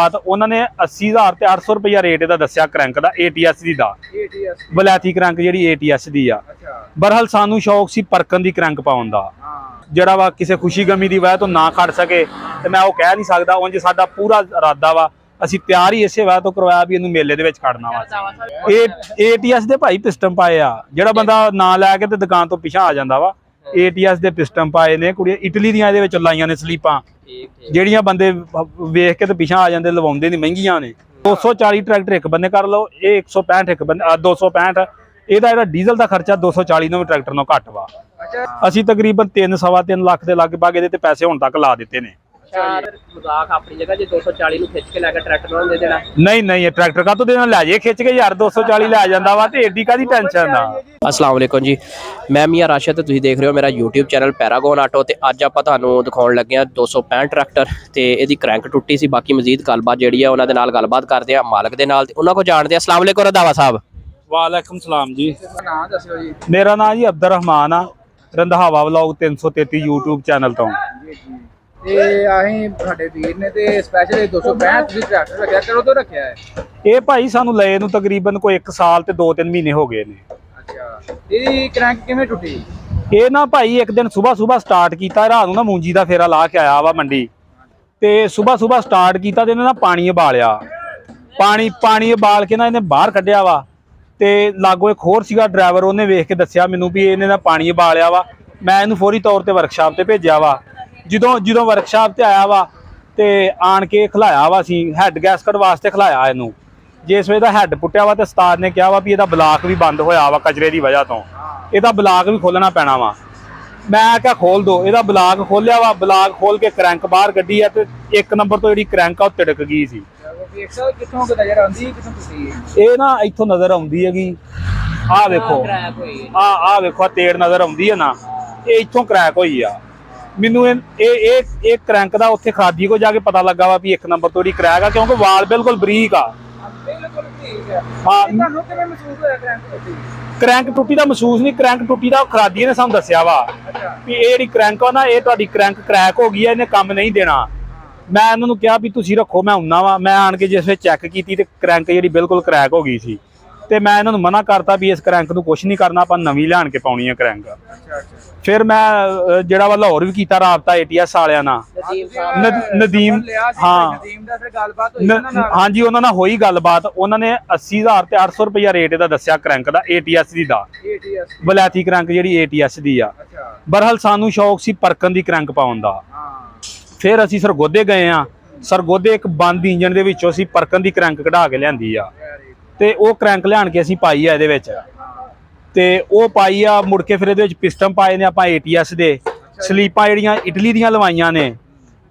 ਬਾਤ ਉਹਨਾਂ ਨੇ 80,000 ਤੇ 800 ਰੁਪਇਆ ਰੇਟ ਇਹਦਾ ਦੱਸਿਆ ਕ੍ਰੈਂਕ ਦਾ ATS ਦੀ ਦਾ ਵਲੈਤੀ ਕ੍ਰੈਂਕ ਜਿਹੜੀ ATS ਦੀ ਆ। ਬਰਹਲ ਸਾਨੂੰ ਸ਼ੌਕ ਸੀ ਪਰਕਨ ਦੀ ਕ੍ਰੈਂਕ ਪਾਉਣ ਦਾ, ਜਿਹੜਾ ਵਾ ਕਿਸੇ ਖੁਸ਼ੀ ਗਮੀ ਦੀ ਵਜ੍ਹਾ ਤੋਂ ਨਾ ਖੜ ਸਕੇ ਤੇ ਮੈਂ ਉਹ ਕਹਿ ਨਹੀਂ ਸਕਦਾ। ਉਂਝ ਸਾਡਾ ਪੂਰਾ ਇਰਾਦਾ ਵਾ, ਅਸੀਂ ਤਿਆਰ ਹੀ ਇਸੇ ਵਜ੍ਹਾ ਤੋਂ ਕਰਵਾਇਆ ਵੀ ਇਹਨੂੰ ਮੇਲੇ ਦੇ ਵਿੱਚ ਖੜਨਾ ਵਾ। ਇਹ ATS ਦੇ ਭਾਈ ਪਿਸਟਨ ਪਾਏ ਆ, ਜਿਹੜਾ ਬੰਦਾ ਨਾਂ ਲੈ ਕੇ ਤੇ ਦੁਕਾਨ ਤੋਂ ਪਿੱਛਾ ਆ ਜਾਂਦਾ ਵਾ। ATS ਦੇ ਪਿਸਟਨ ਪਾਏ ਨੇ, ਕੁੜੀਆਂ ਇਟਲੀ ਦੀਆਂ ਇਹਦੇ ਵਿੱਚ ਲਾਈਆਂ ਨੇ ਸਲੀਪਾਂ, ਜਿਹੜੀਆਂ ਬੰਦੇ ਵੇਖ ਕੇ ਤੇ ਪਿੱਛਾ ਆ ਜਾਂਦੇ, ਲਵਾਉਂਦੇ ਨਹੀਂ, ਮਹਿੰਗੀਆਂ ਨੇ। 240 ਟਰੈਕਟਰ ਇੱਕ ਬੰਦੇ ਕਰ ਲਓ, ਇਹ 165 ਇੱਕ ਬੰਦੇ 265। ਇਹਦਾ ਜਿਹੜਾ ਡੀਜ਼ਲ ਦਾ ਖਰਚਾ 240 ਨੂੰ ਟਰੈਕਟਰ ਨੂੰ ਘੱਟ ਵਾ। ਅਸੀਂ ਤਕਰੀਬਨ 3-3.25 ਲੱਖ ਦੇ ਲਗਭਗ ਇਹਦੇ ਤੇ ਪੈਸੇ ਹੁਣ ਤੱਕ ਲਾ ਦਿੱਤੇ ਨੇ। ਮਜ਼ਾਕ ਆਪਣੀ ਜਗ੍ਹਾ, ਜੇ 240 ਨੂੰ ਖਿੱਚ ਕੇ ਲੈ ਕੇ ਟਰੈਕਟਰ ਨੂੰ ਦੇ ਦੇਣਾ, ਨਹੀਂ ਇਹ ਟਰੈਕਟਰ ਕਾਹਤੋਂ ਦੇਣਾ, ਲੈ ਜੇ ਖਿੱਚ ਕੇ ਯਾਰ 240 ਲੈ ਜਾਂਦਾ ਵਾ ਤੇ ਏਡੀ ਕਾਹਦੀ ਟੈਨਸ਼ਨ ਆ। अस्सलाम वालेकुम जी, मैं मियां राशिद ते तुसीं देख रहे हो मेरा यूट्यूब चैनल पैरागॉन आटो। ते अज आपां तुहानूं दिखाउण लगे हां 265 ट्रैक्टर ते इहदी क्रैंक टुੱਟੀ सी। बाकी मजीद गलबात जिहड़ी है उन्हां दे नाल गलबात करदे आ मालक दे नाल, ते उन्हां को जाणदे आ। अस्सलाम वालेकुम रंधावा साहब। वालेकुम सलाम जी। नाम दस्सिओ जी। मेरा नाम जी अब्दुल रहमान आ, रंधावा व्लॉग 333 यूट्यूब चैनल तो। ਤੇ ਅਸੀਂ ਸਾਡੇ ਵੀਰ ਨੇ ਤੇ ਸਪੈਸ਼ਲ 265 ਦੀ ਟਰੈਕਟਰ ਰੱਖਿਆ, ਕਦੋਂ ਤੋਂ ਰੱਖਿਆ ਹੈ ਇਹ ਭਾਈ ਸਾਨੂੰ ਲਏ ਨੂੰ ਤਕਰੀਬਨ ਕੋਈ 1 ਸਾਲ ਤੇ 2-3 ਮਹੀਨੇ ਹੋ ਗਏ ਨੇ। ਅੱਛਾ, ਇਹਦੀ ਕ੍ਰੈਂਕ ਕਿਵੇਂ ਟੁੱਟੀ? ਇਹ ਨਾ ਭਾਈ ਇੱਕ ਦਿਨ ਸਵੇਰ ਸਟਾਰਟ ਕੀਤਾ, ਰਾਤ ਨੂੰ ਨਾ ਮੂੰਜੀ ਦਾ ਫੇਰਾ ਲਾ ਕੇ ਆਇਆ ਵਾ ਮੰਡੀ, ਤੇ ਸਵੇਰ ਸਟਾਰਟ ਕੀਤਾ ਤੇ ਇਹਨੇ ਨਾ ਪਾਣੀ ਉਬਾਲਿਆ। ਪਾਣੀ ਉਬਾਲ ਕੇ ਨਾ ਇਹਨੇ ਬਾਹਰ ਕੱਢਿਆ ਵਾ, ਤੇ ਲਾਗੋ ਇੱਕ ਹੋਰ ਸੀਗਾ ਡਰਾਈਵਰ, ਉਹਨੇ ਵੇਖ ਕੇ ਦੱਸਿਆ ਮੈਨੂੰ ਵੀ ਇਹਨੇ ਨਾ ਪਾਣੀ ਉਬਾਲਿਆ ਵਾ। ਮੈਂ ਇਹਨੂੰ ਫੌਰੀ ਤੌਰ ਤੇ ਵਰਕਸ਼ਾਪ ਤੇ ਭੇਜਿਆ ਵਾ। ਜਦੋਂ ਵਰਕਸ਼ਾਪ ਤੇ ਆਇਆ ਵਾ ਤੇ ਆਣ ਕੇ ਖਿਲਾਇਆ ਵਾ, ਅਸੀਂ ਹੈਡ ਗੈਸਕਟ ਵਾਸਤੇ ਖਿਲਾਇਆ ਇਹਨੂੰ। ਜਿਸ ਵੇਲੇ ਦਾ ਹੈਡ ਪੁੱਟਿਆ ਵਾ ਤੇ ਉਸਤਾਦ ਨੇ ਕਿਹਾ ਵਾ ਵੀ ਇਹਦਾ ਬਲਾਕ ਵੀ ਬੰਦ ਹੋਇਆ ਵਾ ਕਚਰੇ ਦੀ ਵਜ੍ਹਾ ਤੋਂ, ਇਹਦਾ ਬਲਾਕ ਵੀ ਖੋਲਣਾ ਪੈਣਾ ਵਾ। ਮੈਂ ਕਿਹਾ ਖੋਲ ਦੋ, ਇਹਦਾ ਬਲਾਕ ਖੋਲਿਆ ਵਾ। ਬਲਾਕ ਖੋਲ ਕੇ ਕ੍ਰੈਂਕ ਬਾਹਰ ਕੱਢੀ ਆ ਤੇ 1 ਨੰਬਰ ਤੋਂ ਜਿਹੜੀ ਕ੍ਰੈਂਕ ਆ ਉਹ ਤਿੜਕ ਗਈ ਸੀ। ਕਿੱਥੋਂ ਨਜ਼ਰ ਆਉਂਦੀ, ਕਿੱਥੋਂ ਟੁੱਟੀ? ਇਹ ਨਾ ਇੱਥੋਂ ਨਜ਼ਰ ਆਉਂਦੀ ਹੈਗੀ, ਆਹ ਵੇਖੋ, ਆਹ ਵੇਖੋ ਤੇੜ ਨਜ਼ਰ ਆਉਂਦੀ ਹੈ ਨਾ, ਇਹ ਇੱਥੋਂ ਕ੍ਰੈਕ ਹੋਈ ਆ। ਮੈਨੂੰ ਇਹ ਕ੍ਰੈਂਕ ਦਾ ਉੱਥੇ ਖਾਦੀ ਕੋ ਜਾ ਕੇ ਪਤਾ ਲੱਗਾ ਵਾ ਵੀ 1 ਨੰਬਰ ਤੋਂ ਜਿਹੜੀ ਕ੍ਰੈਕ ਆ, ਕਿਉਂਕਿ ਵਾਲ ਬਿਲਕੁਲ ਬਰੀਕ ਆ। ਬਿਲਕੁਲ ਠੀਕ ਹੈ। ਹਾਂ, ਤੁਹਾਨੂੰ ਕਿਵੇਂ ਮਹਿਸੂਸ ਹੋਇਆ ਕ੍ਰੈਂਕ ਟੁੱਟੀ? ਕ੍ਰੈਂਕ ਟੁੱਟੀ ਦਾ ਮਹਿਸੂਸ ਨਹੀਂ, ਕ੍ਰੈਂਕ ਟੁੱਟੀ ਦਾ ਖਰਾਦੀ ਨੇ ਸਾਨੂੰ ਦੱਸਿਆ ਵਾ ਵੀ ਇਹ ਜਿਹੜੀ ਕ੍ਰੈਂਕ ਆ ਨਾ, ਇਹ ਤੁਹਾਡੀ ਕ੍ਰੈਂਕ ਕ੍ਰੈਕ ਹੋ ਗਈ ਹੈ, ਇਹਨੇ ਕੰਮ ਨਹੀਂ ਦੇਣਾ। ਮੈਂ ਇਹਨਾਂ ਨੂੰ ਕਿਹਾ ਵੀ ਤੁਸੀਂ ਰੱਖੋ, ਮੈਂ ਆਉਣਾ ਵਾ। ਮੈਂ ਆਣ ਕੇ ਜਿਸ ਵੇਲੇ ਚੈੱਕ ਕੀਤੀ ਤੇ ਕ੍ਰੈਂਕ ਜਿਹੜੀ ਬਿਲਕੁਲ ਕ੍ਰੈਕ ਹੋ ਗਈ ਸੀ, ਤੇ ਮੈਂ ਇਹਨਾਂ ਨੂੰ ਮਨਾ ਕਰਤਾ ਵੀ ਇਸ ਕ੍ਰੈਂਕ ਨੂੰ ਕੁਛ ਨਹੀਂ ਕਰਨਾ, ਆਪਾਂ ਨਵੀਂ ਲਿਆਣ ਕੇ ਪਾਉਣੀ ਹੈ ਕ੍ਰੈਂਕ। ਫਿਰ ਮੈਂ ਜਿਹੜਾ ਵਾ ਲਾਹੌਰ ਵੀ ਕੀਤਾ ਰਾਬਤਾ ATS ਵਾਲਿਆਂ ਨਾਲ, ਨਦੀਮ। ਹਾਂ ਹਾਂਜੀ, ਉਹਨਾਂ ਨਾਲ ਹੋਈ ਗੱਲਬਾਤ। ਉਹਨਾਂ ਨੇ 80,000 ਤੇ 800 ਰੁਪਇਆ ਰੇਟ ਇਹਦਾ ਦੱਸਿਆ ਕ੍ਰੈਂਕ ਦਾ ATS ਦੀ ਦਾ, ਵਲੈਤੀ ਕ੍ਰੈਂਕ ਜਿਹੜੀ ATS ਦੀ ਆ। ਬਰਹਲ ਸਾਨੂੰ ਸ਼ੌਕ ਸੀ ਪਰਕਨ ਦੀ ਕ੍ਰੈਂਕ ਪਾਉਣ ਦਾ। ਫਿਰ ਅਸੀਂ ਸਰਗੋਧੇ ਗਏ ਆ। ਸਰਗੋਧੇ ਇੱਕ ਬੰਦ ਇੰਜਣ ਦੇ ਵਿੱਚੋਂ ਅਸੀਂ ਪਰਕਨ ਦੀ ਕ੍ਰੈਂਕ ਕਢਾ ਕੇ ਲਿਆਂਦੀ ਆ, ਤੇ ਉਹ ਕ੍ਰੈਂਕ ਲਿਆਣ ਕੇ ਅਸੀਂ ਪਾਈ ਆ ਇਹਦੇ ਵਿੱਚ, ਤੇ ਉਹ ਪਾਈ ਆ। ਮੁੜ ਕੇ ਫਿਰ ਇਹਦੇ ਵਿੱਚ ਪਿਸਟਨ ਪਾਏ ਨੇ ਆਪਾਂ ATS ਦੇ। ਸਲੀਪਾਂ ਜਿਹੜੀਆਂ ਇਟਲੀ ਦੀਆਂ ਲਵਾਈਆਂ ਨੇ,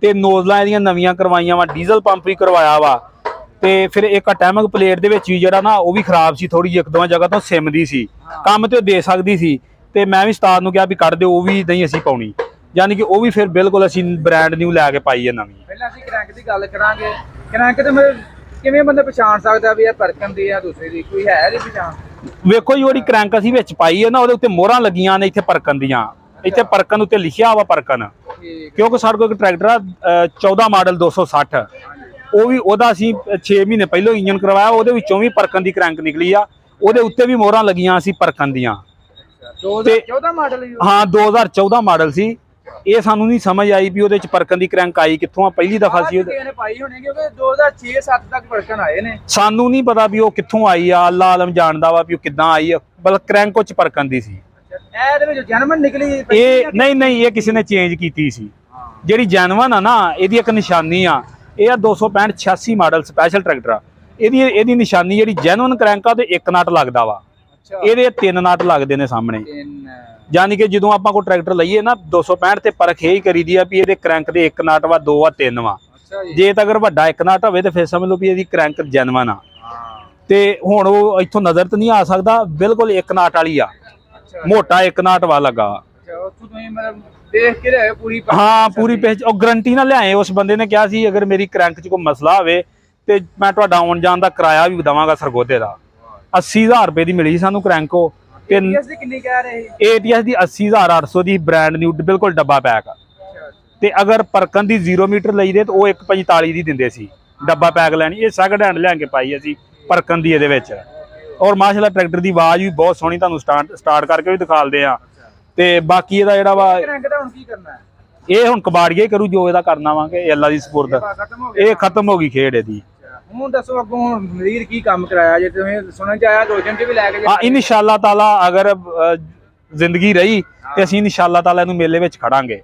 ਤੇ ਨੋਜ਼ਲਾਂ ਇਹਦੀਆਂ ਨਵੀਆਂ ਕਰਵਾਈਆਂ ਵਾ। ਡੀਜ਼ਲ ਪੰਪ ਵੀ ਕਰਵਾਇਆ ਵਾ। ਤੇ ਫਿਰ ਇੱਕ ਅਟੈਮਿਕ ਪਲੇਟ ਦੇ ਵਿੱਚ ਵੀ ਜਿਹੜਾ ਨਾ, ਉਹ ਵੀ ਖਰਾਬ ਸੀ ਥੋੜੀ ਜਿਹੀ, 1-2 ਜਗ੍ਹਾ ਤੋਂ ਸਿਮ ਦੀ ਸੀ, ਕੰਮ ਤੇ ਉਹ ਦੇ ਸਕਦੀ ਸੀ। ਤੇ ਮੈਂ ਵੀ ਉਸਤਾਦ ਨੂੰ ਕਿਹਾ ਵੀ ਕੱਢ ਦਿਓ, ਉਹ ਵੀ ਨਹੀਂ ਅਸੀਂ ਪਾਉਣੀ, ਯਾਨੀ ਕਿ ਉਹ ਵੀ ਫਿਰ ਬਿਲਕੁਲ ਅਸੀਂ ਬ੍ਰਾਂਡ ਨਿਊ ਲੈ ਕੇ ਪਾਈ ਹੈ ਨਵੀਂ। ਪਹਿਲਾਂ ਅਸੀਂ ਕ੍ਰੈਂਕ ਦੀ ਗੱਲ ਕਰਾਂਗੇ। ਕ੍ਰੈਂਕ ਤੇ ਮੈਂ ਕਿਵੇਂ ਬੰਦਾ ਪਛਾਣ ਸਕਦਾ ਵੀ ਇਹ ਪਰਕਨ ਦੀ ਆ ਦੂਸਰੇ ਦੀ, ਕੋਈ ਹੈ ਇਹਦੀ ਪਛਾਣ? ਵੇਖੋ ਜੀ, ਜਿਹੜੀ ਕ੍ਰੈਂਕ ਅਸੀਂ ਵਿੱਚ ਪਾਈ ਹੈ ਨਾ, ਉਹਦੇ ਉੱਤੇ ਮੋਹਰਾਂ ਲੱਗੀਆਂ ਨੇ ਇੱਥੇ ਪਰਕਨ ਦੀਆਂ। ਇੱਥੇ ਪਰਕਨ ਉੱਤੇ ਲਿਖਿਆ ਵਾ ਪਰਕਨ, ਕਿਉਂਕਿ ਸਾਡੇ ਕੋਲ ਇੱਕ ਟਰੈਕਟਰ ਆ 14 ਮਾਡਲ 260, ਉਹ ਵੀ ਉਹਦਾ ਅਸੀਂ 6 ਮਹੀਨੇ ਪਹਿਲਾਂ ਇੰਜਨ ਕਰਵਾਇਆ, ਉਹਦੇ ਵਿੱਚੋਂ ਵੀ ਪਰਕਨ ਦੀ ਕ੍ਰੈਂਕ ਨਿਕਲੀ ਆ। ਉਹਦੇ ਉੱਤੇ ਵੀ ਮੋਹਰਾਂ ਲੱਗੀਆਂ ਸੀ ਪਰਕਨ ਦੀਆਂ। 2014 ਮਾਡਲ? ਹਾਂ, 2014 ਮਾਡਲ ਸੀ। ਇਹ ਸਾਨੂੰ ਨਹੀਂ ਸਮਝ ਆਈ ਵੀ ਉਹਦੇ ਚ ਪਰਕਨ ਦੀ ਕ੍ਰੈਂਕ ਆਈ ਕਿੱਥੋਂ ਆ। ਪਹਿਲੀ ਦਫਾ ਸੀ ਉਹਨੇ ਪਾਈ ਹੋਣੀ, ਕਿਉਂਕਿ 2006-7 ਤੱਕ ਪਰਕਨ ਆਏ ਨੇ। ਸਾਨੂੰ ਨਹੀਂ ਪਤਾ ਵੀ ਉਹ ਕਿੱਥੋਂ ਆਈ ਆ, ਅੱਲਾ ਆਲਮ ਜਾਣਦਾ ਵਾ ਵੀ ਉਹ ਕਿੱਦਾਂ ਆਈ ਆ। ਬਲ ਕ੍ਰੈਂਕ ਉਹ ਚ ਪਰਕਨ ਦੀ ਸੀ। ਇਹਦੇ ਵਿੱਚ ਜੈਨੂਇਨ ਨਿਕਲੀ? ਇਹ ਨਹੀਂ, ਇਹ ਕਿਸੇ ਨੇ ਚੇਂਜ ਕੀਤੀ ਸੀ। ਜਿਹੜੀ ਜੈਨੂਇਨ ਆ ਨਾ, ਇਹਦੀ ਇੱਕ ਨਿਸ਼ਾਨੀ ਆ। ਇਹ ਆ 265 86 ਮਾਡਲ ਸਪੈਸ਼ਲ ਟਰੈਕਟਰ ਆ। ਇਹਦੀ ਨਿਸ਼ਾਨੀ ਜਿਹੜੀ ਜੈਨੂਇਨ ਕ੍ਰੈਂਕ ਆ, ਉਹਦੇ 1 ਨਟ ਲੱਗਦਾ ਵਾ, ਇਹਦੇ 3 ਨਟ ਲੱਗਦੇ ਨੇ ਸਾਹਮਣੇ। ਯਾਨੀ ਕਿ ਜਦੋਂ ਆਪਾਂ ਕੋਈ ਟਰੈਕਟਰ ਲਈਏ ਨਾ 265 ਤੇ ਪਰਖ ਇਹ ਹੀ ਕਰੀਦੀ ਆ ਵੀ ਇਹਦੇ ਕ੍ਰੈਂਕ ਦੇ 1 ਨਟ ਵਾ, 2 ਵਾ, 3 ਵਾ। ਜੇ ਤਾਂ ਅਗਰ ਵੱਡਾ 1 ਨਟ ਹੋਵੇ ਤੇ ਫਿਰ ਸਮਝ ਲਓ ਵੀ ਇਹਦੀ ਕ੍ਰੈਂਕ ਜੈਨੂਇਨ ਆ। ਤੇ ਹੁਣ ਉਹ ਇੱਥੋਂ ਨਜ਼ਰ ਤਾਂ ਨਹੀਂ ਆ ਸਕਦਾ, ਬਿਲਕੁਲ 1 ਨਟ ਵਾਲੀ ਆ, ਮੋਟਾ 1 ਨਟ ਵਾ ਲੱਗਾ। ਦੇਖ ਕੇ ਲਿਆਏ ਪੂਰੀ? ਹਾਂ, ਪੂਰੀ ਪੇਜ। ਉਹ ਗਰੰਟੀ ਨਾਲ ਲਿਆਏ। ਉਸ ਬੰਦੇ ਨੇ ਕਿਹਾ ਸੀ ਅਗਰ ਮੇਰੀ ਕ੍ਰੈਂਕ 'ਚ ਕੋਈ ਮਸਲਾ ਹੋਵੇ ਤੇ ਮੈਂ ਤੁਹਾਡਾ ਆਉਣ ਜਾਣ ਦਾ ਕਿਰਾਇਆ ਵੀ ਦੇਵਾਂਗਾ ਸਰਗੋਧੇ ਦਾ। 80,000 ਰੁਪਏ ਦੀ ਮਿਲੀ ਸਾਨੂੰ ਕ੍ਰੈਂਕ। ਉਹ ATS ਦੀ ਕਿੰਨੀ ਕਹਿ ਰਹੇ? ATS ਦੀ 80,800 ਦੀ, ਬ੍ਰਾਂਡ ਨਿਊ, ਬਿਲਕੁਲ ਡੱਬਾ ਪੈਕ। ਤੇ ਅਗਰ ਪਰਕਨ ਦੀ 0 ਮੀਟਰ ਲਈਦੇ ਤਾਂ ਉਹ 145 ਦੀ ਦਿੰਦੇ ਸੀ। ਡੱਬਾ ਪੈਕ ਲੈਣੀ, ਇਹ ਸੈਕਿੰਡ ਹੈਂਡ ਲਿਆ ਕੇ ਪਾਈ ਅਸੀਂ ਪਰਕਨ ਦੀ ਇਹਦੇ ਵਿੱਚ। ਔਰ ਮਾਸ਼ਾਅੱਲਾ ਟਰੈਕਟਰ ਦੀ ਆਵਾਜ਼ ਵੀ ਬਹੁਤ ਸੋਹਣੀ, ਤੁਹਾਨੂੰ ਸਟਾਰਟ ਕਰਕੇ ਵੀ ਦਿਖਾਲਦੇ ਆ। ਤੇ ਬਾਕੀ ਇਹਦਾ ਜਿਹੜਾ ਵਾ ਰੰਗ ਦਾ ਹੁਣ ਕੀ ਕਰਨਾ ਹੈ? ਇਹ ਹੁਣ ਕਬਾੜੀਆ ਹੀ ਕਰੂ ਜੋ ਇਹਦਾ ਕਰਨਾ ਵਾ ਕਿ ਅੱਲਾ ਦੀ ਸਪੁਰਦ। ਖਤਮ ਹੋ ਗਿਆ, ਇਹ ਖਤਮ ਹੋ ਗਈ ਖੇਡ ਇਹਦੀ। ਹੁਣ ਦੱਸੋ ਅੱਗੋਂ ਹੁਣ ਮਰੀਰ ਕੀ ਕੰਮ ਕਰਾਇਆ ਜੇ ਤੁਸੀਂ ਸੁਣਨ ਚ ਆਇਆ 2 ਦਿਨ ਚ ਵੀ ਲੈ ਕੇ ਹਾਂ ਇਨਸ਼ਾਅੱਲਾ ਤਾਲਾ ਅਗਰ ਜ਼ਿੰਦਗੀ ਰਹੀ ਤੇ ਅਸੀਂ ਇਨਸ਼ਾਅੱਲਾ ਤਾਲਾ ਇਹਨੂੰ ਮੇਲੇ ਵਿੱਚ ਖੜਾਂਗੇ।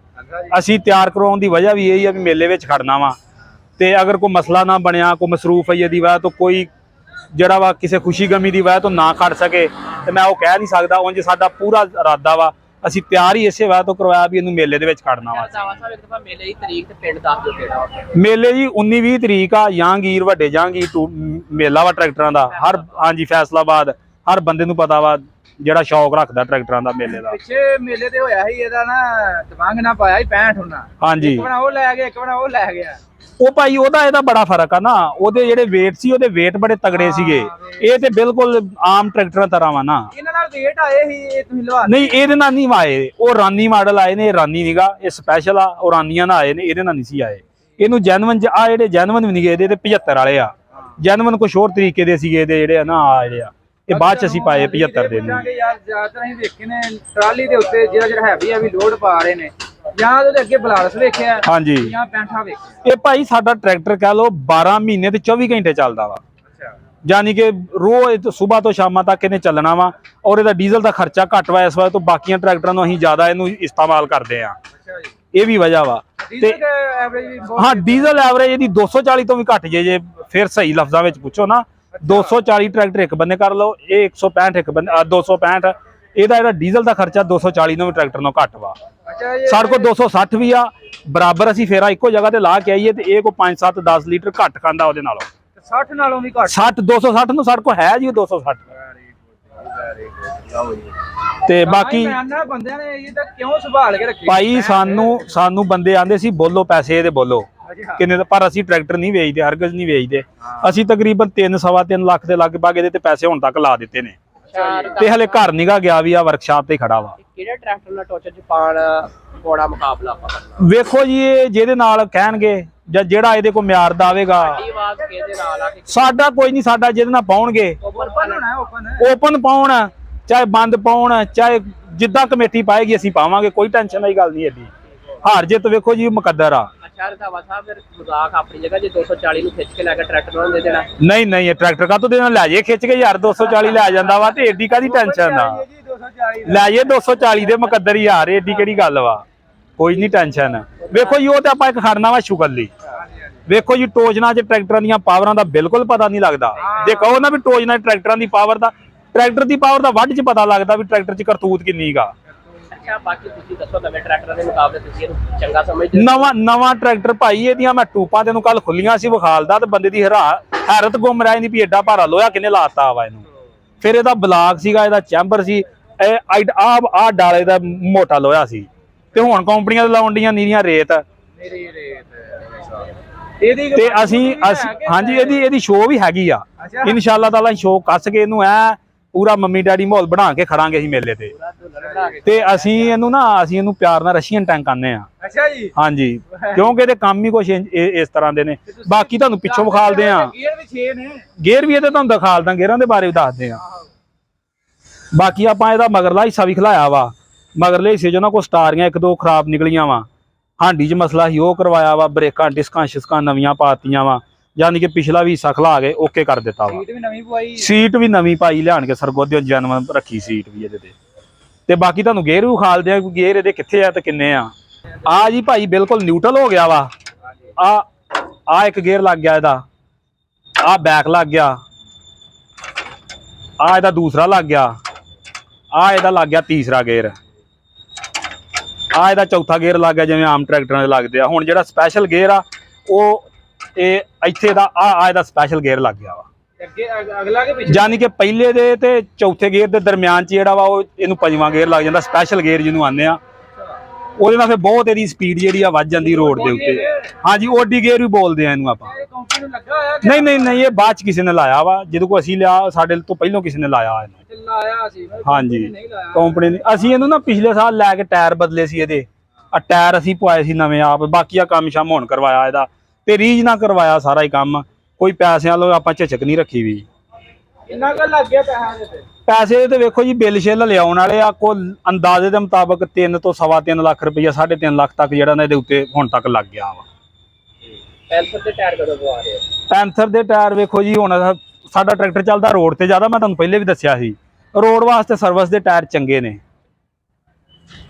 ਅਸੀਂ ਤਿਆਰ ਕਰਵਾਉਣ ਦੀ ਵਜ੍ਹਾ ਵੀ ਇਹੀ ਆ ਵੀ ਮੇਲੇ ਵਿੱਚ ਖੜਨਾ ਵਾ। ਤੇ ਅਗਰ ਕੋਈ ਮਸਲਾ ਨਾ ਬਣਿਆ, ਕੋਈ ਮਸਰੂਫ ਹੈ ਦੀ ਵਜ੍ਹਾ ਤੋਂ, ਕੋਈ ਜਿਹੜਾ ਵਾ ਕਿਸੇ ਖੁਸ਼ੀ ਗਮੀ ਦੀ ਵਜ੍ਹਾ ਤੋਂ ਨਾ ਖੜ ਸਕੇ ਤੇ ਮੈਂ ਉਹ ਕਹਿ ਨਹੀਂ ਸਕਦਾ। ਉਂਝ ਸਾਡਾ ਪੂਰਾ ਇਰਾਦਾ ਵਾ, ਅਸੀਂ ਤਿਆਰ ਹੀ ਇਸੇ ਵਜ੍ਹਾ ਤੋਂ ਕਰਵਾਇਆ ਵੀ ਇਹਨੂੰ ਮੇਲੇ ਦੇ ਵਿੱਚ ਖੜਨਾ ਵਾ। ਮੇਲੇ ਦੀ ਤਰੀਕ ਤੇ ਪਿੰਡ ਦੱਸ ਦਿਓ ਕਿਹੜਾ। ਮੇਲੇ ਜੀ 19-20 ਤਰੀਕ ਆ, ਜਹਾਂਗੀਰ ਵੱਡੇ ਜਹਾਂਗੀਰ ਮੇਲਾ ਵਾ ਟਰੈਕਟਰਾਂ ਦਾ। ਹਰ ਹਾਂਜੀ ਫੈਸਲਾਬਾਦ ਹਰ ਬੰਦੇ ਨੂੰ ਪਤਾ ਵਾ ਜਿਹੜਾ ਸ਼ੌਕ ਰੱਖਦਾ ਟਰੈਕਟਰਾਂ ਦਾ ਮੇਲੇ ਦਾ। ਪਿੱਛੇ ਮੇਲੇ ਤੇ ਹੋਇਆ ਸੀ ਇਹਦਾ ਨਾ ਦਵਾਂਗ ਨਾ ਪਾਇਆ ਸੀ 65 ਉਹਨਾਂ। ਹਾਂਜੀ ਇੱਕ ਵਾਰ ਉਹ ਲੈ ਗਿਆ, ਇੱਕ ਵਾਰ ਉਹ ਲੈ ਗਿਆ। ਉਹ ਭਾਈ ਉਹਦਾ ਇਹਦਾ ਬੜਾ ਫਰਕ ਆ ਨਾ। ਉਹਦੇ ਜਿਹੜੇ weight ਸੀ, ਉਹਦੇ weight ਬੜੇ ਤਗੜੇ ਸੀਗੇ। ਇਹ ਤੇ ਬਿਲਕੁਲ ਆਮ ਟਰੈਕਟਰਾਂ ਤਰ੍ਹਾਂ ਵਾ ਨਾ। ਇਹਨਾਂ ਨਾਲ ਵੇਟ ਆਏ ਸੀ, ਇਹ ਤੁਸੀਂ ਲਵਾ ਨਹੀਂ ਇਹਦੇ ਨਾਲ ਨਹੀਂ ਆਏ। ਉਹ ਰਾਨੀ ਮਾਡਲ ਆਏ ਨੇ, ਇਹ ਰਾਨੀ ਨੀਗਾ, ਇਹ ਸਪੈਸ਼ਲ ਆ। ਉਹ ਰਾਨੀਆਂ ਨਾਲ ਆਏ ਨੇ, ਇਹਦੇ ਨਾਲ ਨਹੀਂ ਸੀ ਆਏ। ਇਹਨੂੰ ਜੈਨੂਇਨ ਆ ਜਿਹੜੇ ਜੈਨੂਇਨ ਵੀ ਨਹੀਂ ਗਏ, ਇਹਦੇ ਤੇ 75 ਵਾਲੇ ਆ। ਜੈਨੂਇਨ ਕੁਛ ਹੋਰ ਤਰੀਕੇ ਦੇ ਸੀਗੇ ਇਹਦੇ ਜਿਹੜੇ ਆ ਨਾ ਆ ਜਿਹੜੇ ਆ। ਇਹ ਬਾਅਦ ਚ ਅਸੀਂ ਪਾਏ 75 ਦੇ ਨੇ। ਯਾਰ ਜ਼ਿਆਦਾਤਰ ਅਸੀਂ ਵੇਖੇ ਨੇ ਟਰਾਲੀ ਦੇ ਉੱਤੇ ਜਿਹੜਾ ਹੈਵੀ ਆ ਵੀ ਲੋਡ ਪਾ ਰਹੇ ਨੇ, ਜਾਂ ਉਹਦੇ ਅੱਗੇ ਬਲਾਰਸ ਵੇਖਿਆ ਹਾਂਜੀ ਜਾਂ ਪੈਂਠਾ ਵੇਖਿਆ। ਇਹ ਭਾਈ ਸਾਡਾ ਟਰੈਕਟਰ ਕਹਿ ਲਓ 12 ਮਹੀਨੇ ਤੇ 24 ਘੰਟੇ ਚੱਲਦਾ ਵਾ। ਯਾਨੀ ਕਿ ਰੋਜ਼ ਸਵੇਰ ਤੋਂ ਸ਼ਾਮਾਂ ਤੱਕ ਇਹਨੇ ਚੱਲਣਾ ਵਾ। ਔਰ ਇਹਦਾ ਡੀਜ਼ਲ ਦਾ ਖਰਚਾ ਘੱਟ ਵਾ ਇਸ ਵਾਰ ਤੋਂ ਬਾਕੀਆਂ ਟਰੈਕਟਰਾਂ ਨੂੰ ਅਸੀਂ ਜ਼ਿਆਦਾ ਇਹਨੂੰ ਇਸਤੇਮਾਲ ਕਰਦੇ ਆ। ਇਹ ਵੀ ਵਜ੍ਹਾ ਵਾ। ਤੇ ਹਾਂ ਡੀਜ਼ਲ ਐਵਰੇਜ ਇਹਦੀ 240 ਤੋਂ ਵੀ ਘੱਟ ਜੇ ਫਿਰ ਸਹੀ ਲਫ਼ਜ਼ਾਂ ਵਿੱਚ ਪੁੱਛੋ ਨਾ। 240 ਟਰੈਕਟਰ ਇੱਕ ਬੰਦੇ ਕਰ ਲਓ, ਇਹ 165 ਇੱਕ ਬੰਦੇ 265। ਇਹਦਾ ਜਿਹੜਾ ਡੀਜ਼ਲ ਦਾ ਖਰਚਾ 240 ਨੂੰ ਵੀ ਟਰੈਕਟਰ ਨੂੰ ਘੱਟ ਵਾ। ਸਾਡੇ ਕੋਲ 260 ਵੀ ਆ ਬਰਾਬਰ। ਅਸੀਂ ਫੇਰਾ ਇੱਕੋ ਜਗ੍ਹਾ ਤੇ ਲਾ ਕੇ ਆਈਏ ਤੇ ਇਹ ਕੋ 5-7-10 ਲੀਟਰ ਘੱਟ ਖਾਂਦਾ ਉਹਦੇ ਨਾਲੋਂ। 60 ਨਾਲੋਂ ਵੀ ਘੱਟ 260 ਨੂੰ ਸਾਡੇ ਕੋਲ ਹੈ ਜੀ 260। ਤੇ ਬਾਕੀ ਬੰਦਿਆਂ ਨੇ ਇਹ ਤਾਂ ਕਿਉਂ ਸੰਭਾਲ ਕੇ ਰੱਖੀ ਭਾਈ ਸਾਨੂੰ ਬੰਦੇ ਆਂਦੇ ਸੀ ਬੋਲੋ ਪੈਸੇ ਇਹਦੇ ਬੋਲੋ ਕਿੰਨੇ। ਪਰ ਅਸੀਂ ਟਰੈਕਟਰ ਨਹੀਂ ਵੇਚਦੇ, ਹਰਗਜ਼ ਨਹੀਂ ਵੇਚਦੇ। ਅਸੀਂ ਤਕਰੀਬਨ 3-3.25 ਲੱਖ ਦੇ ਲਗਭਗ ਇਹਦੇ ਤੇ ਪੈਸੇ ਹੁਣ ਤੱਕ ਲਾ ਦਿੱਤੇ ਨੇ। ਤੇ ਹਲੇ ਘਰ ਨਿਗਾ ਗਿਆ ਵੀ ਆ ਵਰਕਸ਼ਾਪ ਤੇ ਖੜਾ ਵਾ। ਕਿਹੜਾ ਟਰੈਕਟਰ ਨਾਲ ਟੋਚਰ ਚ ਪਾਉਣਾ ਮੁਕਾਬਲਾ ਆਪਾਂ ਕਰਨਾ? ਵੇਖੋ ਜੀ ਇਹ ਜਿਹਦੇ ਨਾਲ ਕਹਿਣਗੇ ਜਾਂ ਜਿਹੜਾ ਇਹਦੇ ਕੋਲ ਮਿਆਰ ਦਾ ਆਵੇਗਾ। ਸਾਡਾ ਕੋਈ ਨਹੀਂ, ਸਾਡਾ ਜਿਹਦੇ ਨਾਲ ਪਾਉਣਗੇ ਓਪਨ ਪਾਉਣ ਚਾਹੇ ਬੰਦ ਪਾਉਣ, ਚਾਹੇ ਜਿੱਦਾਂ ਕਮੇਟੀ ਪਾਏਗੀ ਅਸੀਂ ਪਾਵਾਂਗੇ। ਕੋਈ ਟੈਨਸ਼ਨ ਵਾਲੀ ਗੱਲ ਨਹੀਂ ਇਹਦੀ। ਹਾਰ ਜਿੱਤ ਵੇਖੋ ਜੀ ਮੁਕੱਦਰ ਆ। ਮਜ਼ਾਕ ਆਪਣੀ ਜਗ੍ਹਾ ਜੇ 240 ਨੂੰ ਖਿੱਚ ਕੇ ਲੈ ਕੇ ਟਰੈਕਟਰ ਨੂੰ ਦੇ ਦੇਣਾ। ਨਹੀਂ ਇਹ ਟਰੈਕਟਰ ਕਾਹਤੋਂ ਦੇਣਾ? ਲੈ ਜੇ ਖਿੱਚ ਕੇ ਯਾਰ 240 ਲੈ ਜਾਂਦਾ ਵਾ ਤੇ ਏਡੀ ਕਾਦੀ ਟੈਨਸ਼ਨ ਆ। ਲੈ ਜੇ 240 ਦੇ ਮੁਕੱਦਰ ਯਾਰ, ਏਡੀ ਕਿਹੜੀ ਗੱਲ ਵਾ। ਕੋਈ ਨਹੀਂ ਟੈਨਸ਼ਨ। ਵੇਖੋ ਜੀ ਉਹ ਤੇ ਆਪਾਂ ਇੱਕ ਖੜਨਾ ਵਾ ਸ਼ੁਗਰ ਲਈ। ਵੇਖੋ ਜੀ ਟੋਜਨਾ ਚ ਟਰੈਕਟਰਾਂ ਦੀਆਂ ਪਾਵਰਾਂ ਦਾ ਬਿਲਕੁਲ ਪਤਾ ਨਹੀਂ ਲੱਗਦਾ। ਜੇ ਕਹੋ ਨਾ ਵੀ ਟੋਜਨਾ ਟਰੈਕਟਰਾਂ ਦੀ ਪਾਵਰ ਦਾ, ਟਰੈਕਟਰ ਦੀ ਪਾਵਰ ਦਾ ਵੱਢ ਚ ਪਤਾ ਲੱਗਦਾ ਵੀ ਟਰੈਕਟਰ ਚ ਕਰਤੂਤ ਕਿੰਨੀ ਗਾ। ਬਾਕੀ ਤੁਸੀਂ ਦੱਸੋ ਨਵੇਂ ਟਰੈਕਟਰਾਂ ਦੇ ਮੁਕਾਬਲੇ ਤੁਸੀਂ ਇਹਨੂੰ ਚੰਗਾ ਸਮਝਦੇ? ਨਵਾਂ ਟਰੈਕਟਰ ਭਾਈ ਇਹਦੀਆਂ ਮੈਂ ਟੂਪਾਂ ਤੈਨੂੰ ਕੱਲ ਖੁੱਲੀਆਂ ਸੀ ਵਿਖਾਲਦਾ ਤੇ ਬੰਦੇ ਦੀ ਹੈਰਤ ਗੁੰਮ ਰਹਿ ਨਹੀਂ ਵੀ ਏਡਾ ਭਾਰਾ ਲੋਹਾ ਕਿੰਨੇ ਲਾਤਾ ਵਾ ਇਹਨੂੰ। ਫਿਰ ਇਹਦਾ ਬਲਾਕ ਸੀਗਾ, ਇਹਦਾ ਚੈਂਬਰ ਸੀ, ਆ ਡਾਲੇ ਦਾ ਮੋਟਾ ਲੋਹਾ ਸੀ। ਤੇ ਹੁਣ ਕੰਪਨੀਆਂ ਲਾਉਣ ਡੀਆਂ ਨੀਰੀਆਂ ਰੇਤ। ਤੇ ਅਸੀਂ ਹਾਂਜੀ ਇਹਦੀ ਸ਼ੋਅ ਵੀ ਹੈਗੀ ਆ। ਇਨਸ਼ਾਅੱਲਾ ਤਾਲਾ ਸ਼ੋਅ ਕੱਸ ਕੇ ਇਹਨੂੰ ਪੂਰਾ ਮੰਮੀ ਡੈਡੀ ਮਾਹੌਲ ਬਣਾ ਕੇ ਖੜਾਂਗੇ ਅਸੀਂ ਮੇਲੇ ਤੇ ਅਸੀਂ ਇਹਨੂੰ ਪਿਆਰ ਨਾਲ ਰਸ਼ੀਅਨ ਟੈਂਕ ਆਨੇ ਆ। ਅੱਛਾ ਜੀ ਹਾਂਜੀ ਕਿਉਂਕਿ ਇਹਦੇ ਕੰਮ ਹੀ ਕੁਛ ਇਸ ਤਰ੍ਹਾਂ ਦੇ ਨੇ। ਬਾਕੀ ਤੁਹਾਨੂੰ ਪਿੱਛੋਂ ਵਿਖਾਲਦੇ ਆ। ਗੇਅਰ ਵੀ 6 ਨੇ। ਗੇਅਰ ਵੀ ਇਹਦੇ ਤੁਹਾਨੂੰ ਦਿਖਾਲਦਾ, ਗੇਅਰਾਂ ਦੇ ਬਾਰੇ ਵੀ ਦੱਸਦੇ ਆ। ਬਾਕੀ ਆਪਾਂ ਇਹਦਾ ਮਗਰਲਾ ਹਿੱਸਾ ਵੀ ਖਿਲਾਇਆ ਵਾ। ਮਗਰਲੇ ਹਿੱਸੇ ਚ ਉਹਨਾਂ ਕੋਲ ਸਟਾਰੀਆਂ 1-2 ਖਰਾਬ ਨਿਕਲੀਆਂ ਵਾ। ਹਾਂਡੀ ਚ ਮਸਲਾ ਸੀ ਉਹ ਕਰਵਾਇਆ ਵਾ। ਬ੍ਰੇਕਾਂ ਡਿਸਕਾਂ ਨਵੀਆਂ ਪਾਤੀਆਂ ਵਾ। ਯਾਨੀ ਕਿ ਪਿਛਲਾ ਵੀ ਹਿੱਸਾ ਖਿਲਾ ਕੇ ਓਕੇ ਕਰ ਦਿੱਤਾ ਵਾ। ਸੀਟ ਵੀ ਨਵੀਂ ਪਾਈ ਲਿਆਣ ਕੇ ਸਰਗੋਧਿਓ ਜਨਮ ਰੱਖੀ ਸੀਟ ਵੀ ਇਹਦੇ ਤੇ ਬਾਕੀ ਤੁਹਾਨੂੰ ਗੇਅਰ ਵੀ ਖਾਲਦੇ ਆ। ਗੇਅਰ ਇਹਦੇ ਕਿੱਥੇ ਆ ਤੇ ਕਿੰਨੇ ਆ ਜੀ ਭਾਈ ਬਿਲਕੁਲ ਨਿਊਟਰਲ ਹੋ ਗਿਆ ਵਾ। ਆ ਇੱਕ ਗੇਅਰ ਲੱਗ ਗਿਆ ਇਹਦਾ, ਆ ਬੈਕ ਲੱਗ ਗਿਆ, ਆ ਇਹਦਾ ਦੂਸਰਾ ਲੱਗ ਗਿਆ, ਆ ਇਹਦਾ ਲੱਗ ਗਿਆ ਤੀਸਰਾ ਗੇਅਰ, ਆ ਇਹਦਾ ਚੌਥਾ ਗੇਅਰ ਲੱਗ ਗਿਆ ਜਿਵੇਂ ਆਮ ਟਰੈਕਟਰਾਂ ਦੇ ਲੱਗਦੇ ਆ। ਹੁਣ ਜਿਹੜਾ ਸਪੈਸ਼ਲ ਗੇਅਰ ਆ ਉਹ ਇੱਥੇ ਦਾ ਆ ਇਹਦਾ ਸਪੈਸ਼ਲ ਗੇਅਰ ਲੱਗ ਗਿਆ ਵਾ। ਯਾਨੀ ਕਿ ਪਹਿਲੇ ਦੇ ਤੇ ਚੌਥੇ ਗੇਅਰ ਦੇ ਦਰਮਿਆਨ ਚ ਜਿਹੜਾ ਵਾ ਉਹ ਇਹਨੂੰ 5ਵਾਂ ਗੇਅਰ ਲੱਗ ਜਾਂਦਾ। ਸਪੈਸ਼ਲ ਗੇਅਰ ਜਿਹਨੂੰ ਆਉਂਦੇ ਆ ਉਹਦੇ ਨਾਲ ਫਿਰ ਬਹੁਤ ਇਹਦੀ ਸਪੀਡ ਜਿਹੜੀ ਆ ਵੱਧ ਜਾਂਦੀ ਰੋਡ ਦੇ ਉੱਤੇ। ਹਾਂਜੀ ਓਡੀ ਗੇਅਰ ਵੀ ਬੋਲਦੇ ਆ ਇਹਨੂੰ ਆਪਾਂ। ਨਹੀਂ ਇਹ ਬਾਅਦ ਚ ਕਿਸੇ ਨੇ ਲਾਇਆ ਵਾ। ਜਦੋਂ ਕੋ ਅਸੀਂ ਲਿਆ ਸਾਡੇ ਤੋਂ ਪਹਿਲਾਂ ਕਿਸੇ ਨੇ ਲਾਇਆ ਇਹਨੂੰ। ਹਾਂਜੀ ਕੰਪਨੀ ਨੇ। ਅਸੀਂ ਇਹਨੂੰ ਨਾ ਪਿਛਲੇ ਸਾਲ ਲੈ ਕੇ ਟਾਇਰ ਬਦਲੇ ਸੀ ਇਹਦੇ। ਟਾਇਰ ਅਸੀਂ ਪਵਾਏ ਸੀ ਨਵੇਂ ਆਪ। ਬਾਕੀ ਆ ਕੰਮ ਸ਼ਾਮ ਹੁਣ ਕਰਵਾਇਆ ਇਹਦਾ। ਤੇ ਰੀਝ ਨਾ ਕਰਵਾਇਆ ਸਾਰਾ ਹੀ ਕੰਮ। ਕੋਈ ਪੈਸਿਆਂ ਵੱਲੋਂ ਆਪਾਂ ਝਿਜਕ ਨਹੀਂ ਰੱਖੀ ਵੀ। ਕਿੰਨਾ ਕੁ ਲੱਗ ਗਿਆ ਪੈਸਿਆਂ ਦੇ ਤੇ? ਪੈਸੇ ਤੇ ਵੇਖੋ ਜੀ ਬਿੱਲ ਛਿੱਲ ਲਿਆਉਣ ਵਾਲੇ ਆ, ਕੋ ਅੰਦਾਜ਼ੇ ਦੇ ਮੁਤਾਬਕ 3 ਤੋਂ ਸਵਾ 3 ਲੱਖ ਰੁਪਈਆ 3.5 ਲੱਖ ਤੱਕ ਜਿਹੜਾ ਨਾ ਇਹਦੇ ਉੱਤੇ ਹੁਣ ਤੱਕ ਲੱਗ ਗਿਆ ਵਾ। ਪੈਂਥਰ ਦੇ ਟਾਇਰ ਕਦੋਂ ਪਵਾ ਰਹੇ ਹੋ? ਪੈਂਥਰ ਦੇ ਟਾਇਰ ਵੇਖੋ ਜੀ ਹੁਣ ਸਾਡਾ ਟਰੈਕਟਰ ਚੱਲਦਾ ਰੋਡ ਤੇ ਜ਼ਿਆਦਾ, ਮੈਂ ਤੁਹਾਨੂੰ ਪਹਿਲੇ ਵੀ ਦੱਸਿਆ ਸੀ ਰੋਡ ਵਾਸਤੇ ਸਰਵਿਸ ਦੇ ਟਾਇਰ ਚੰਗੇ ਨੇ,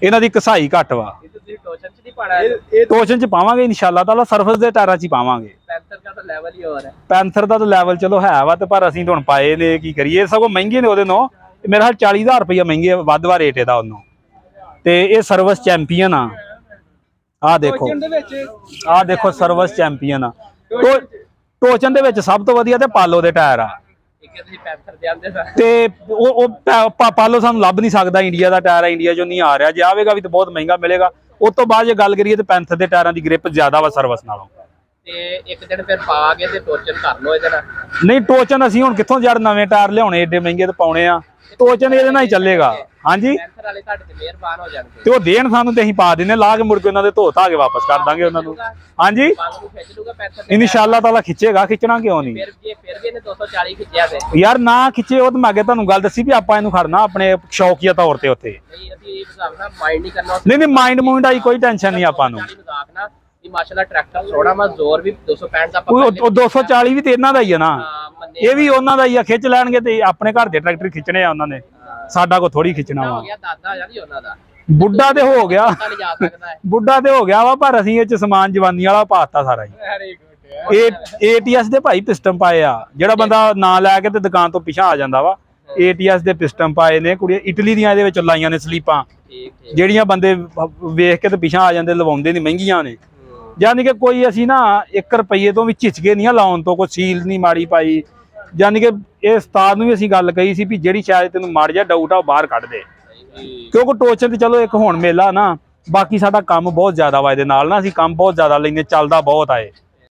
ਇਹਨਾਂ ਦੀ ਘਸਾਈ ਘੱਟ ਵਾ। ਤੁਸੀਂ ਟੋਚਨ ਚ ਨਹੀਂ ਪਾਣਾ? ਟੋਚਨ ਚ ਪਾਵਾਂਗੇ ਇਨਸ਼ਾਅੱਲਾ ਤਾਲਾ, ਸਰਵਿਸ ਦੇ ਟਾਇਰਾਂ ਚ ਹੀ ਪਾਵਾਂਗੇ। ਪੈਂਥਰ ਦਾ ਤਾਂ ਲੈਵਲ ਹੀ ਹੋਰ ਹੈ। ਪੈਂਥਰ ਦਾ ਤਾਂ ਲੈਵਲ ਚਲੋ ਹੈ ਵਾ, ਤੇ ਪਰ ਅਸੀਂ ਤਾਂ ਹੁਣ ਪਾਏ ਨੇ, ਕੀ ਕਰੀਏ, ਸਗੋਂ ਮਹਿੰਗੇ ਨੇ ਉਹਦੇ ਨਾਲੋਂ। ਮੇਰੇ ਖਿਆਲ 40,000 ਰੁਪਈਆ ਮਹਿੰਗੇ ਵੱਧਵਾ ਰੇਟ ਇਹਦਾ ਉਹਨੂੰ। ਤੇ ਇਹ ਸਰਵਿਸ ਚੈਂਪੀਅਨ ਆ, ਆਹ ਦੇਖੋ, ਆਹ ਦੇਖੋ ਸਰਵਿਸ ਚੈਂਪੀਅਨ ਆ। ਟੋਚਨ ਦੇ ਵਿੱਚ ਸਭ ਤੋਂ ਵਧੀਆ ਤੇ ਪਾਲੋ ਦੇ ਟਾਇਰ ਆ। ਤੁਸੀਂ ਪੈਂਥਰ ਦੇ ਆਂਦੇ ਸਰ ਤੇ ਪਾਲੋ ਸਾਨੂੰ ਲੱਭ ਨਹੀਂ ਸਕਦਾ, ਇੰਡੀਆ ਦਾ ਟਾਇਰ ਆ, ਇੰਡੀਆ ਚੋਂ ਨਹੀਂ ਆ ਰਿਹਾ। ਜੇ ਆਵੇਗਾ ਵੀ ਤਾਂ ਬਹੁਤ ਮਹਿੰਗਾ ਮਿਲੇਗਾ। ਉਸ ਤੋਂ ਬਾਅਦ ਜੇ ਗੱਲ ਕਰੀਏ ਤੇ ਪੈਂਥਰ ਦੇ ਟਾਇਰਾਂ ਦੀ ਗ੍ਰਿਪ ਜ਼ਿਆਦਾ ਵਾ ਸਰਵਿਸ ਨਾਲੋਂ। ਤੇ ਇੱਕ ਦਿਨ ਫਿਰ ਪਾ ਕੇ ਤੇ ਟੋਚਨ ਕਰ ਲਓ ਇਹਦੇ ਨਾਲ। ਨਹੀਂ ਟੋਚਨ ਅਸੀਂ ਹੁਣ ਕਿੱਥੋਂ ਯਾਰ ਨਵੇਂ ਟਾਇਰ ਲਿਆਉਣੇ ਏਡੇ ਮਹਿੰਗੇ ਤੇ ਪਾਉਣੇ ਆ, ਟੋਚਨ ਇਹਦੇ ਨਾਲ ਹੀ ਚੱਲੇਗਾ। ਹਾਂਜੀ ਪੈਂਥਰ ਵਾਲੇ ਤੁਹਾਡੇ ਤੇ ਮਿਹਰਬਾਨ ਹੋ ਜਾਣਗੇ ਤੇ ਉਹ ਦੇਣ ਸਾਨੂੰ ਤੇ ਅਸੀਂ ਪਾ ਦਿੰਨੇ, ਲਾ ਕੇ ਮੁੜ ਕੇ ਉਹਨਾਂ ਦੇ ਧੋ ਧਾ ਕੇ ਵਾਪਸ ਕਰ ਦਾਂਗੇ ਉਹਨਾਂ ਨੂੰ। ਹਾਂਜੀ ਪੰਗ ਨੂੰ ਖਿੱਚ ਲੂਗਾ ਪੈਂਥਰ ਇਨਸ਼ਾਅੱਲਾ ਤਾਲਾ ਖਿੱਚੇਗਾ, ਖਿੱਚਣਾ ਕਿਉਂ ਨਹੀਂ। ਫਿਰ ਵੀ ਇਹਨੇ 240 ਖਿੱਚਿਆ ਤੇ ਯਾਰ ਨਾ ਖਿੱਚੇ ਉਹ ਤਾਂ ਮੈਂ ਅੱਗੇ ਤੁਹਾਨੂੰ ਗੱਲ ਦੱਸੀ ਵੀ ਆਪਾਂ ਇਹਨੂੰ ਖੜਨਾ ਆਪਣੇ ਸ਼ੌਕੀਆ ਤੌਰ ਤੇ ਉੱਥੇ। ਨਹੀਂ ਅਸੀਂ ਹਿਸਾਬ ਨਾਲ ਮਾਈਂਡ ਨਹੀਂ ਕਰਨਾ। ਨਹੀਂ ਮਾਈਂਡ ਮੂੰਡ ਆਈ ਕੋਈ ਟੈਨਸ਼ਨ ਨਹੀਂ ਆਪਾਂ ਨੂੰ। ਮਜ਼ਾਕ ਨਾ ਕਿ ਮਾਸ਼ਾਅੱਲਾ ਟਰੈਕਟਰ ਥੋੜਾ ਮਾ ਜ਼ੋਰ ਵੀ 265 ਦਾ ਆਪਾਂ ਉਹ 240 ਵੀ ਤੇ ਇਹਨਾਂ ਦਾ ਹੀ ਆ ਨਾ, ਇਹ ਵੀ ਉਹਨਾਂ ਦਾ ਹੀ ਆ। ਖਿੱਚ ਲੈਣਗੇ ਤੇ ਆਪਣੇ ਘਰ ਦੇ ਟਰੈਕਟਰ ਖਿੱਚਣੇ ਆ ਉਹਨਾਂ ਨੇ, ਸਾਡਾ ਕੋ ਥੋੜੀ ਖਿੱਚਣਾ ਵਾ। ਹੋ ਗਿਆ ਦਾਦਾ ਜਾਂ ਨਹੀਂ ਉਹਨਾਂ ਦਾ, ਬੁੱਢਾ ਤੇ ਹੋ ਗਿਆ, ਪਤਾ ਨਹੀਂ ਜਾ ਸਕਦਾ ਹੈ। ਬੁੱਢਾ ਤੇ ਹੋ ਗਿਆ ਵਾ, ਪਰ ਅਸੀਂ ਇਹ ਚ ਸਮਾਨ ਜਵਾਨੀ ਵਾਲਾ ਪਾਤਾ ਸਾਰਾ ਹੀ। Very good. ATS ਦੇ ਭਾਈ ਪਿਸਟਨ ਪਾਏ ਆ, ਜਿਹੜਾ ਬੰਦਾ ਨਾਂ ਲੈ ਕੇ ਤੇ ਦੁਕਾਨ ਤੋਂ ਪਿੱਛਾ ਆ ਜਾਂਦਾ ਵਾ। ATS ਦੇ ਪਿਸਟਨ ਪਾਏ ਨੇ, ਕੁੜੀਆਂ ਇਟਲੀ ਦੀਆਂ ਇਹਦੇ ਵਿੱਚ ਲਾਈਆਂ ਨੇ ਸਲੀਪਾਂ, ਜਿਹੜੀਆਂ ਬੰਦੇ ਵੇਖ ਕੇ ਤੇ ਪਿੱਛਾ ਆ ਜਾਂਦੇ, ਲਵਾਉਂਦੇ ਨਹੀਂ, ਮਹਿੰਗੀਆਂ ਨੇ। ਯਾਨੀ ਕਿ ਕੋਈ ਅਸੀਂ ਨਾ 1 ਰੁਪਈਏ ਤੋਂ ਵੀ ਝਿਜਕੇ ਨਹੀਂ ਲਾਉਣ ਤੋਂ, ਕੋਈ ਸੀਲ ਨਹੀਂ ਮਾੜੀ ਪਾਈ। ਯਾਨੀ ਕਿ ਇਹ ਉਸਤਾਦ ਨੂੰ ਵੀ ਅਸੀਂ ਗੱਲ ਕਹੀ ਸੀ ਵੀ ਜਿਹੜੀ ਸ਼ਾਇਦ ਤੈਨੂੰ ਮਾੜ ਜਾ ਡਾਊਟ ਆ ਉਹ ਬਾਹਰ ਕੱਢ ਦੇ, ਕਿਉਂਕਿ ਟੋਚਨ ਤੇ ਚਲੋ ਇੱਕ ਹੁਣ ਮੇਲਾ ਨਾ, ਬਾਕੀ ਸਾਡਾ ਕੰਮ ਬਹੁਤ ਜ਼ਿਆਦਾ ਵਾ ਇਹਦੇ ਨਾਲ ਨਾ, ਅਸੀਂ ਕੰਮ ਬਹੁਤ ਜ਼ਿਆਦਾ ਲੈਂਦੇ, ਚੱਲਦਾ ਬਹੁਤ ਆਏ।